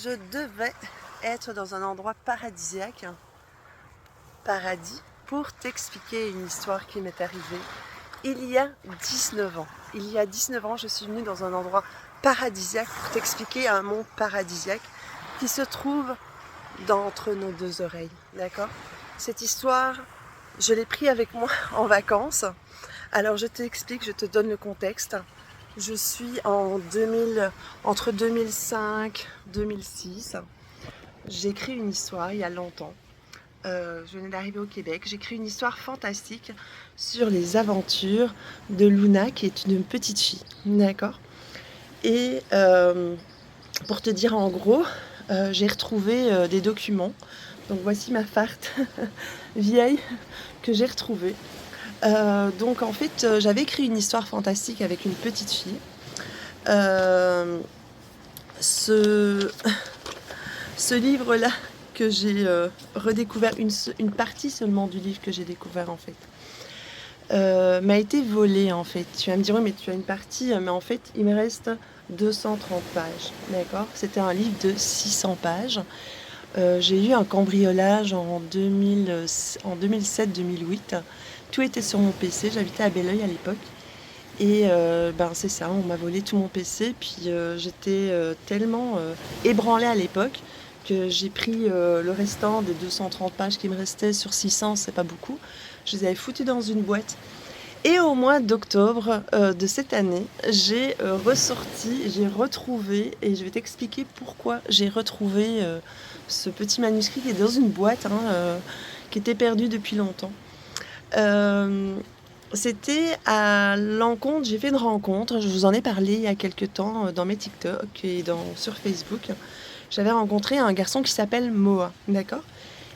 je devais être dans un endroit paradisiaque, paradis, pour t'expliquer une histoire qui m'est arrivée il y a 19 ans. Il y a 19 ans, je suis venue dans un endroit paradisiaque pour t'expliquer un monde paradisiaque qui se trouve d'entre nos deux oreilles, d'accord? Cette histoire, je l'ai prise avec moi en vacances. Alors je t'explique, je te donne le contexte. Je suis entre 2005 et 2006. J'ai écrit une histoire il y a longtemps. Je venais d'arriver au Québec. J'ai écrit une histoire fantastique sur les aventures de Luna, qui est une petite fille. D'accord? Et pour te dire en gros, j'ai retrouvé des documents. Donc voici ma farte vieille que j'ai retrouvée. Donc en fait, j'avais écrit une histoire fantastique avec une petite fille. Ce livre-là que j'ai redécouvert, une partie seulement du livre que j'ai découvert en fait, m'a été volé en fait. Tu vas me dire, oui mais tu as une partie, mais en fait il me reste 230 pages, d'accord? C'était un livre de 600 pages. J'ai eu un cambriolage en 2007-2008. Tout était sur mon PC, j'habitais à Belleuil à l'époque. Et c'est ça, on m'a volé tout mon PC, puis j'étais tellement ébranlée à l'époque que j'ai pris le restant des 230 pages qui me restaient sur 600, c'est pas beaucoup. Je les avais foutues dans une boîte. Et au mois d'octobre de cette année, j'ai retrouvé, et je vais t'expliquer pourquoi j'ai retrouvé ce petit manuscrit qui est dans une boîte, qui était perdu depuis longtemps. C'était à l'encontre, j'ai fait une rencontre, je vous en ai parlé il y a quelques temps dans mes TikTok et sur Facebook. J'avais rencontré un garçon qui s'appelle Moa, d'accord?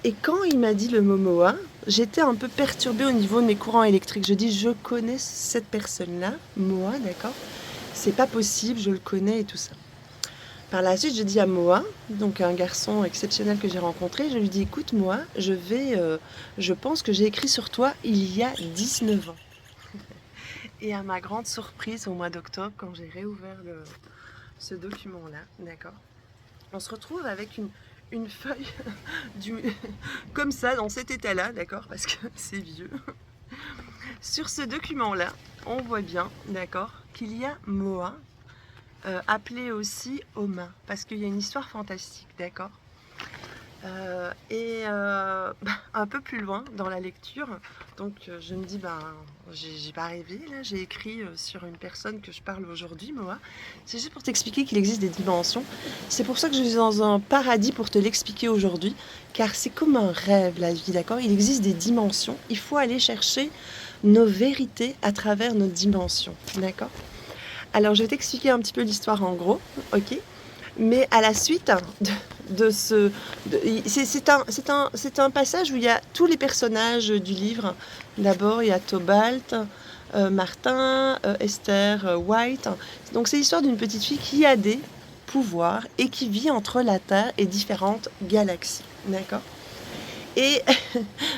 Et quand il m'a dit le mot Moa, j'étais un peu perturbée au niveau de mes courants électriques. Je dis, je connais cette personne-là, Moa, d'accord? C'est pas possible, je le connais et tout ça. Par la suite, je dis à Moa, donc un garçon exceptionnel que j'ai rencontré, je lui dis, écoute Moa, je pense que j'ai écrit sur toi il y a 19 ans. Et à ma grande surprise, au mois d'octobre, quand j'ai réouvert ce document-là, d'accord, on se retrouve avec une feuille comme ça, dans cet état-là, d'accord, parce que c'est vieux. Sur ce document-là, on voit bien, d'accord, qu'il y a Moa, appelé aussi Oma, parce qu'il y a une histoire fantastique, d'accord. Un peu plus loin dans la lecture, donc je me dis, j'ai pas rêvé, là, j'ai écrit sur une personne que je parle aujourd'hui, Moa. C'est juste pour t'expliquer qu'il existe des dimensions. C'est pour ça que je suis dans un paradis pour te l'expliquer aujourd'hui, car c'est comme un rêve, la vie, d'accord? Il existe des dimensions, il faut aller chercher nos vérités à travers nos dimensions, d'accord? Alors je vais t'expliquer un petit peu l'histoire en gros, ok? Mais à la suite c'est un passage où il y a tous les personnages du livre. D'abord, il y a Tobalt, Martin, Esther, White. Donc c'est l'histoire d'une petite fille qui a des pouvoirs et qui vit entre la Terre et différentes galaxies. D'accord? Et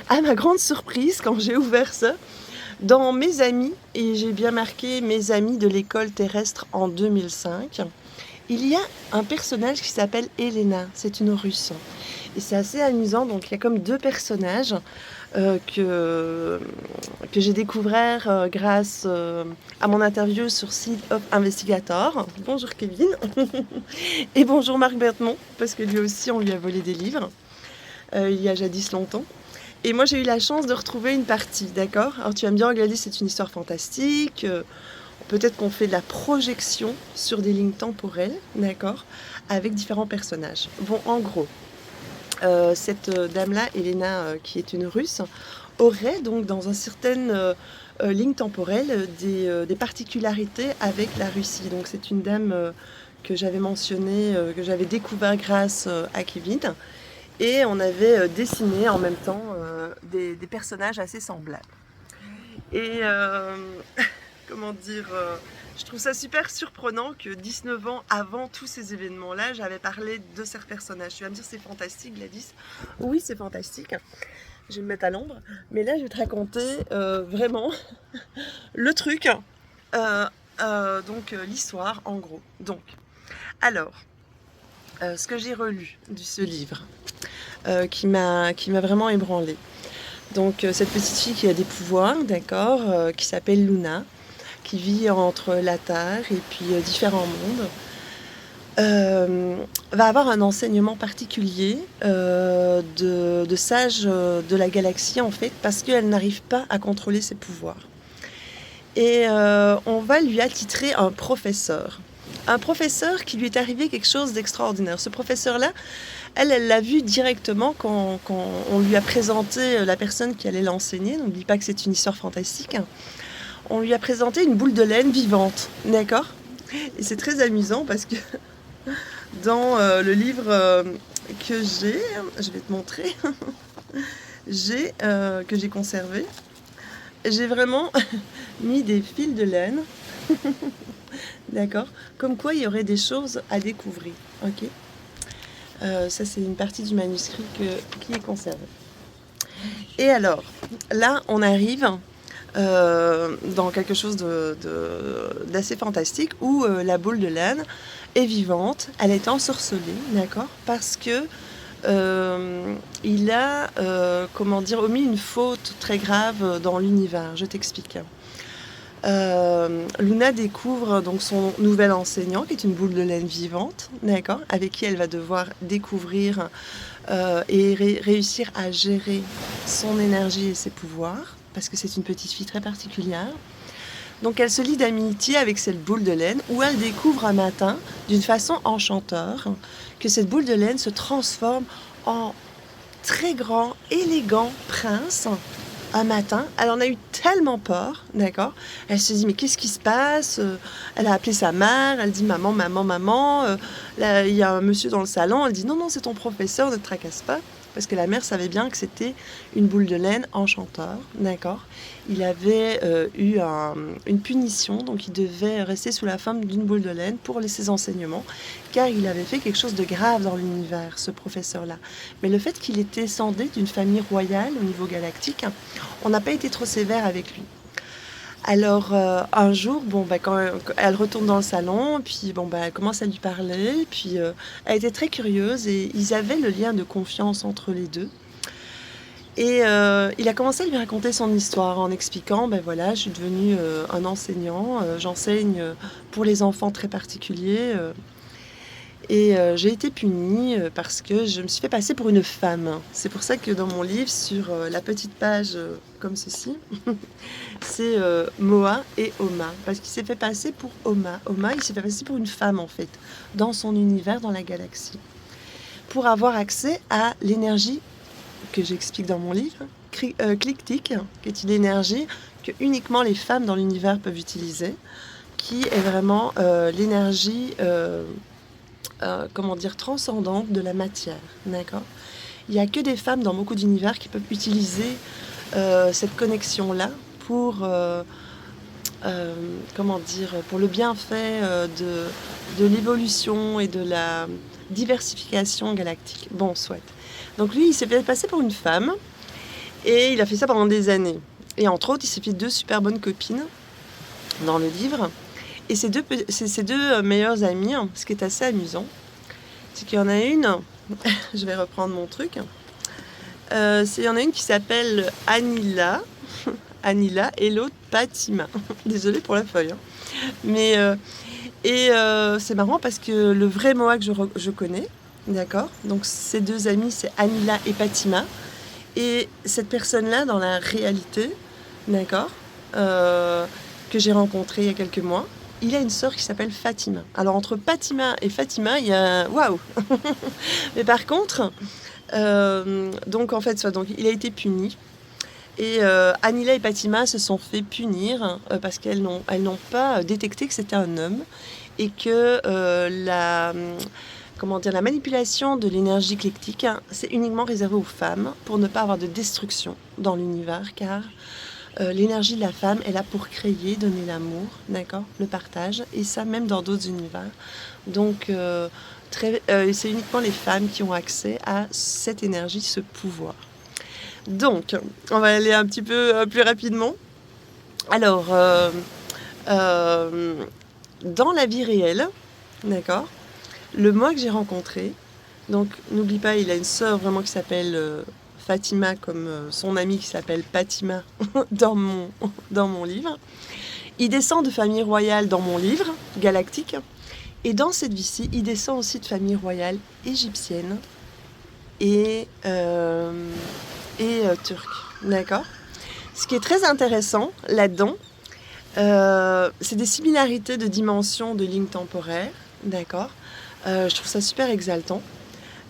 à ma grande surprise, quand j'ai ouvert ça, dans mes amis, et j'ai bien marqué mes amis de l'école terrestre en 2005, il y a un personnage qui s'appelle Elena, c'est une Russe. Et c'est assez amusant, donc il y a comme deux personnages que j'ai découvert grâce à mon interview sur Seed of Investigator. Bonjour Kevin. Et bonjour Marc Berthemont, parce que lui aussi on lui a volé des livres il y a jadis longtemps. Et moi j'ai eu la chance de retrouver une partie, d'accord? Alors tu vas me dire, oh, Gladys, c'est une histoire fantastique. Peut-être qu'on fait de la projection sur des lignes temporelles, d'accord, avec différents personnages. Bon, en gros, cette dame-là, Elena, qui est une Russe, aurait donc dans une certaine ligne temporelle des particularités avec la Russie. Donc c'est une dame que j'avais mentionnée, que j'avais découvert grâce à Kevin. Et on avait dessiné en même temps des personnages assez semblables. Et comment dire, je trouve ça super surprenant que 19 ans avant tous ces événements-là, j'avais parlé de ces personnages. Tu vas me dire, c'est fantastique, Gladys. Oui, c'est fantastique. Je vais me mettre à l'ombre. Mais là, je vais te raconter vraiment le truc. Donc, l'histoire, en gros. Donc, alors, ce que j'ai relu de ce livre, qui m'a vraiment ébranlée. Donc cette petite fille qui a des pouvoirs, d'accord, qui s'appelle Luna, qui vit entre la Terre et puis différents mondes, va avoir un enseignement particulier de sages de la galaxie en fait, parce qu'elle n'arrive pas à contrôler ses pouvoirs. Et on va lui attitrer un professeur. Un professeur qui lui est arrivé quelque chose d'extraordinaire. Ce professeur-là, elle l'a vu directement quand on lui a présenté la personne qui allait l'enseigner. N'oublie pas que c'est une histoire fantastique. On lui a présenté une boule de laine vivante, d'accord? Et c'est très amusant parce que dans le livre que j'ai, je vais te montrer, que j'ai conservé, j'ai vraiment mis des fils de laine, d'accord? Comme quoi il y aurait des choses à découvrir, ok? Ça c'est une partie du manuscrit qui est conservée. Et alors, là on arrive dans quelque chose d'assez fantastique où la boule de laine est vivante, elle est ensorcelée, d'accord? Parce que il a, comment dire, omis une faute très grave dans l'univers. Je t'explique. Luna découvre donc son nouvel enseignant, qui est une boule de laine vivante, d'accord, avec qui elle va devoir découvrir et réussir à gérer son énergie et ses pouvoirs, parce que c'est une petite fille très particulière. Donc elle se lie d'amitié avec cette boule de laine, où elle découvre un matin, d'une façon enchanteur, que cette boule de laine se transforme en très grand, élégant prince. Un matin, elle en a eu tellement peur, d'accord? Elle se dit, mais qu'est-ce qui se passe? Elle a appelé sa mère, elle dit, maman, maman, maman. Là, il y a un monsieur dans le salon, elle dit, non, non, c'est ton professeur, ne te tracasse pas. Parce que la mère savait bien que c'était une boule de laine enchanteur, d'accord? Il avait eu une punition, donc il devait rester sous la forme d'une boule de laine pour ses enseignements, car il avait fait quelque chose de grave dans l'univers, ce professeur-là. Mais le fait qu'il était descendé d'une famille royale au niveau galactique, on n'a pas été trop sévère avec lui. Alors un jour, bon, quand elle retourne dans le salon, puis bon, elle commence à lui parler, puis elle était très curieuse et ils avaient le lien de confiance entre les deux. Et il a commencé à lui raconter son histoire en expliquant, voilà, je suis devenu un enseignant, j'enseigne pour les enfants très particuliers. Et j'ai été punie parce que je me suis fait passer pour une femme. C'est pour ça que dans mon livre, sur la petite page comme ceci, c'est Moa et Oma. Parce qu'il s'est fait passer pour Oma. Oma, il s'est fait passer pour une femme en fait, dans son univers, dans la galaxie. Pour avoir accès à l'énergie que j'explique dans mon livre, clicktique, qui est une énergie que uniquement les femmes dans l'univers peuvent utiliser, qui est vraiment l'énergie... comment dire, transcendante de la matière, d'accord? Il n'y a que des femmes dans beaucoup d'univers qui peuvent utiliser cette connexion-là pour, comment dire, pour le bienfait de l'évolution et de la diversification galactique. Bon, soit. Donc lui, il s'est fait passer pour une femme et il a fait ça pendant des années. Et entre autres, il s'est fait 2 super bonnes copines dans le livre. Et ces deux meilleures amies, ce qui est assez amusant, c'est qu'il y en a une, je vais reprendre mon truc, il y en a une qui s'appelle Anila, Anila et l'autre Fatima. Désolée pour la feuille. Mais, c'est marrant parce que le vrai Moa que je connais, d'accord, donc ces 2 amies, c'est Anila et Fatima. Et cette personne-là, dans la réalité, d'accord, que j'ai rencontrée il y a quelques mois, il a une sœur qui s'appelle Fatima. Alors entre Fatima et Fatima, il y a... Waouh. Mais par contre, donc en fait, donc, il a été puni. Et Anila et Fatima se sont fait punir parce qu'elles n'ont pas détecté que c'était un homme et que la manipulation de l'énergie éclectique, c'est uniquement réservé aux femmes pour ne pas avoir de destruction dans l'univers, car l'énergie de la femme est là pour créer, donner l'amour, d'accord, le partage, et ça même dans d'autres univers. Donc c'est uniquement les femmes qui ont accès à cette énergie, ce pouvoir. Donc, on va aller un petit peu plus rapidement. Alors, dans la vie réelle, d'accord, Le Moa que j'ai rencontré, donc n'oublie pas, il a une sœur vraiment qui s'appelle Fatima, comme son amie qui s'appelle Patima dans mon livre. Il descend de famille royale dans mon livre, galactique. Et dans cette vie-ci, il descend aussi de famille royale égyptienne et turque. D'accord ? Ce qui est très intéressant là-dedans, c'est des similarités de dimensions de lignes temporaires. D'accord ? Je trouve ça super exaltant.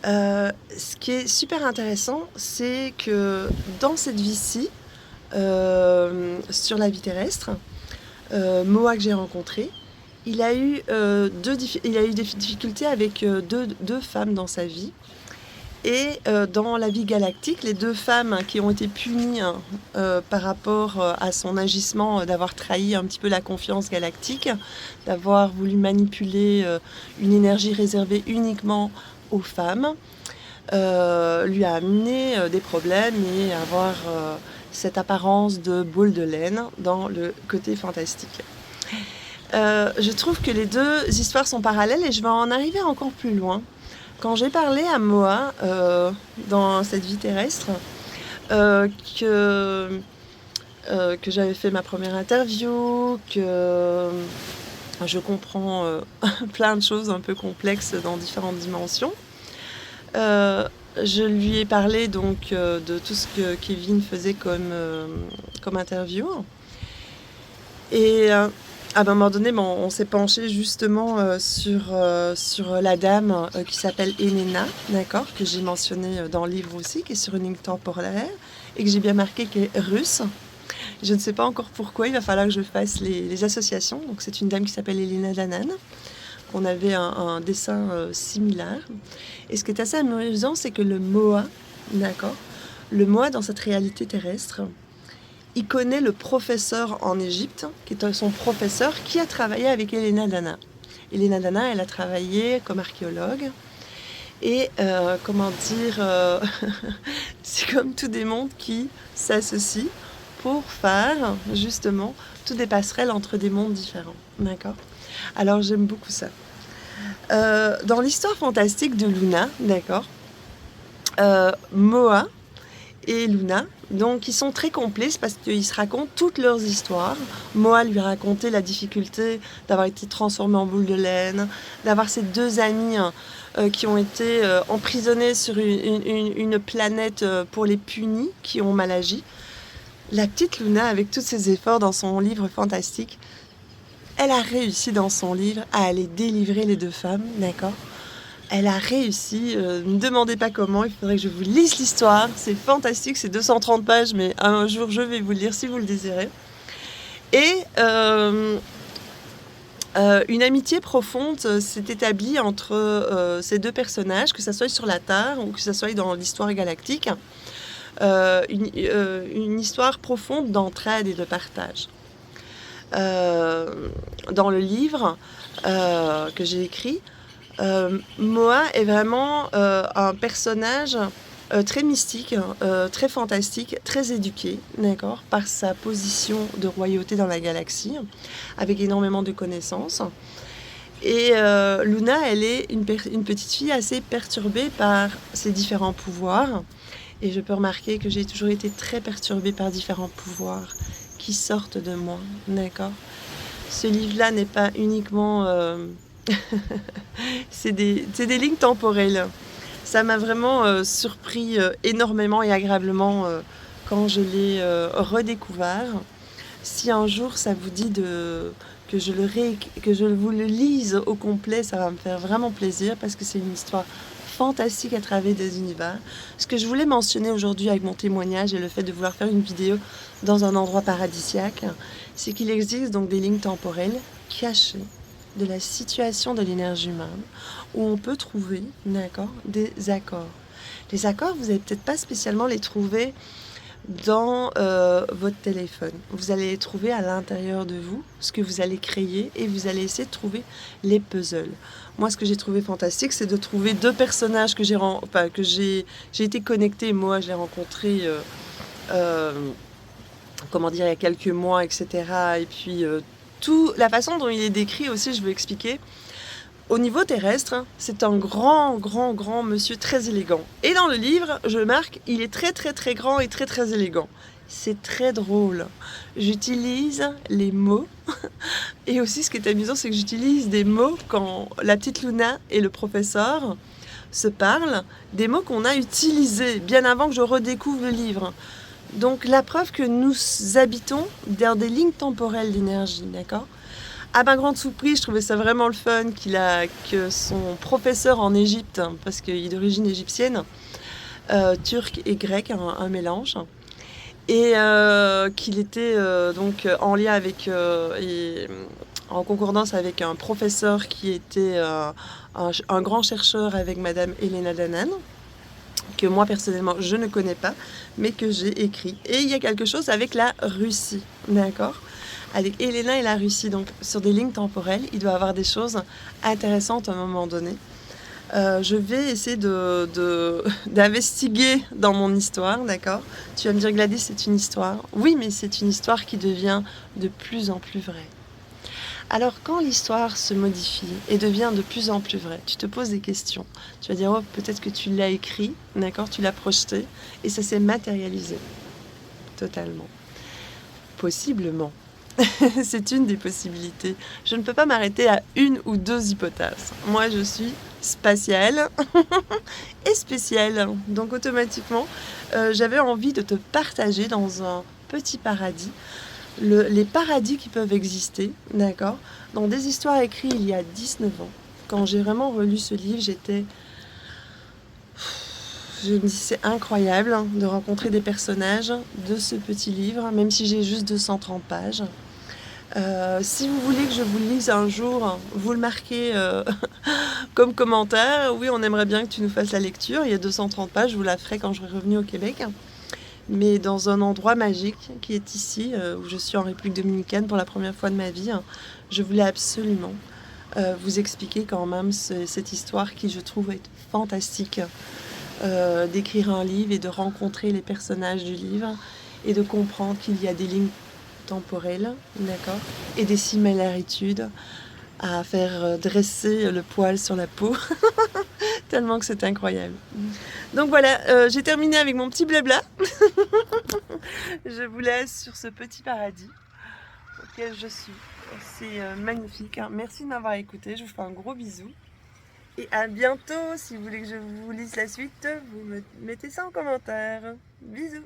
Ce qui est super intéressant, c'est que dans cette vie-ci, sur la vie terrestre, Moa que j'ai rencontré, il a eu des difficultés avec deux femmes dans sa vie. Et dans la vie galactique, les deux femmes qui ont été punies par rapport à son agissement d'avoir trahi un petit peu la confiance galactique, d'avoir voulu manipuler une énergie réservée uniquement aux femmes, lui a amené des problèmes et avoir cette apparence de boule de laine dans le côté fantastique. Je trouve que les deux histoires sont parallèles et je vais en arriver encore plus loin. Quand j'ai parlé à Moa dans cette vie terrestre, que j'avais fait ma première interview, que je comprends plein de choses un peu complexes dans différentes dimensions, je lui ai parlé donc de tout ce que Kevin faisait comme interview. Et à un moment donné, on s'est penché justement sur la dame qui s'appelle Elena, d'accord, que j'ai mentionné dans le livre aussi, qui est sur une ligne temporaire et que j'ai bien marqué qui est russe. Je ne sais pas encore pourquoi, il va falloir que je fasse les associations. Donc c'est une dame qui s'appelle Elena Danan. On avait un dessin similaire. Et ce qui est assez amusant, c'est que le Moa, d'accord, le Moa dans cette réalité terrestre, il connaît le professeur en Égypte, qui est son professeur, qui a travaillé avec Elena Dana. Elena Dana, elle a travaillé comme archéologue. Et c'est comme tous des mondes qui s'associent pour faire justement toutes des passerelles entre des mondes différents. D'accord ? Alors j'aime beaucoup ça. Dans l'histoire fantastique de Luna, d'accord, Moa et Luna, donc ils sont très complices parce qu'ils se racontent toutes leurs histoires. Moa lui racontait la difficulté d'avoir été transformée en boule de laine, d'avoir ses deux amis qui ont été emprisonnés sur une planète pour les punis, qui ont mal agi. La petite Luna, avec tous ses efforts dans son livre fantastique, elle a réussi dans son livre à aller délivrer les deux femmes, d'accord ? Elle a réussi, ne me demandez pas comment, il faudrait que je vous lise l'histoire, c'est fantastique, c'est 230 pages, mais un jour je vais vous le lire si vous le désirez. Et une amitié profonde s'est établie entre ces deux personnages, que ce soit sur la Terre ou que ce soit dans l'histoire galactique, une histoire profonde d'entraide et de partage. Dans le livre que j'ai écrit, Moa est vraiment un personnage très mystique, très fantastique, très éduqué, d'accord, par sa position de royauté dans la galaxie, avec énormément de connaissances. Et Luna, elle est une petite fille assez perturbée par ses différents pouvoirs. Et je peux remarquer que j'ai toujours été très perturbée par différents pouvoirs qui sortent de moi, d'accord ? Ce livre-là n'est pas uniquement... c'est des lignes temporelles. Ça m'a vraiment surpris énormément et agréablement quand je l'ai redécouvert. Si un jour ça vous dit que je vous le lise au complet, ça va me faire vraiment plaisir parce que c'est une histoire fantastique à travers des univers. Ce que je voulais mentionner aujourd'hui avec mon témoignage et le fait de vouloir faire une vidéo dans un endroit paradisiaque, c'est qu'il existe donc des lignes temporelles cachées de la situation de l'énergie humaine où on peut trouver, d'accord, des accords. Les accords, vous n'allez peut-être pas spécialement les trouver dans votre téléphone. Vous allez les trouver à l'intérieur de vous, ce que vous allez créer, et vous allez essayer de trouver les puzzles. Moi, ce que j'ai trouvé fantastique, c'est de trouver deux personnages que j'ai été connectée. Moi, je l'ai rencontré il y a quelques mois, etc. Et puis, la façon dont il est décrit aussi, je veux expliquer. au niveau terrestre, c'est un grand monsieur très élégant. Et dans le livre, je marque, il est très grand et très élégant. C'est très drôle. J'utilise les mots. Et aussi, ce qui est amusant, c'est que j'utilise des mots quand la petite Luna et le professeur se parlent, des mots qu'on a utilisés bien avant que je redécouvre le livre. Donc la preuve que nous habitons dans des lignes temporelles d'énergie, d'accord ? À ma grande surprise, je trouvais ça vraiment le fun que son professeur en Égypte, parce qu'il est d'origine égyptienne, turc et grec, un mélange, et qu'il était donc en lien avec et en concordance avec un professeur qui était un grand chercheur avec Madame Elena Danan, que moi personnellement je ne connais pas, mais que j'ai écrit. Et il y a quelque chose avec la Russie, d'accord ? Avec Elena et la Russie, donc sur des lignes temporelles, il doit y avoir des choses intéressantes à un moment donné. Je vais essayer d'investiguer dans mon histoire, d'accord ? Tu vas me dire, Gladys, c'est une histoire. Oui, mais c'est une histoire qui devient de plus en plus vraie. Alors, quand l'histoire se modifie et devient de plus en plus vraie, tu te poses des questions. Tu vas dire, oh, peut-être que tu l'as écrit, d'accord ? Tu l'as projeté et ça s'est matérialisé. Totalement. Possiblement. C'est une des possibilités. Je ne peux pas m'arrêter à une ou deux hypothèses. Moi, je suis spatiale et spéciale. Donc, automatiquement, j'avais envie de te partager dans un petit paradis les paradis qui peuvent exister, d'accord ? Dans des histoires écrites il y a 19 ans. Quand j'ai vraiment relu ce livre, je me dis c'est incroyable de rencontrer des personnages de ce petit livre, même si j'ai juste 230 pages. Si vous voulez que je vous le lise un jour, vous le marquez comme commentaire. Oui, on aimerait bien que tu nous fasses la lecture. Il y a 230 pages, je vous la ferai quand je serai revenue au Québec. Mais dans un endroit magique qui est ici, où je suis en République dominicaine pour la première fois de ma vie. Je voulais absolument vous expliquer quand même cette histoire qui, je trouve, est fantastique. D'écrire un livre et de rencontrer les personnages du livre et de comprendre qu'il y a des lignes temporelles, d'accord, et des similarités à faire dresser le poil sur la peau, tellement que c'est incroyable. Donc voilà, j'ai terminé avec mon petit blabla. Je vous laisse sur ce petit paradis auquel je suis. C'est magnifique. Merci de m'avoir écouté. Je vous fais un gros bisou. Et à bientôt. Si vous voulez que je vous lise la suite, vous me mettez ça en commentaire. Bisous.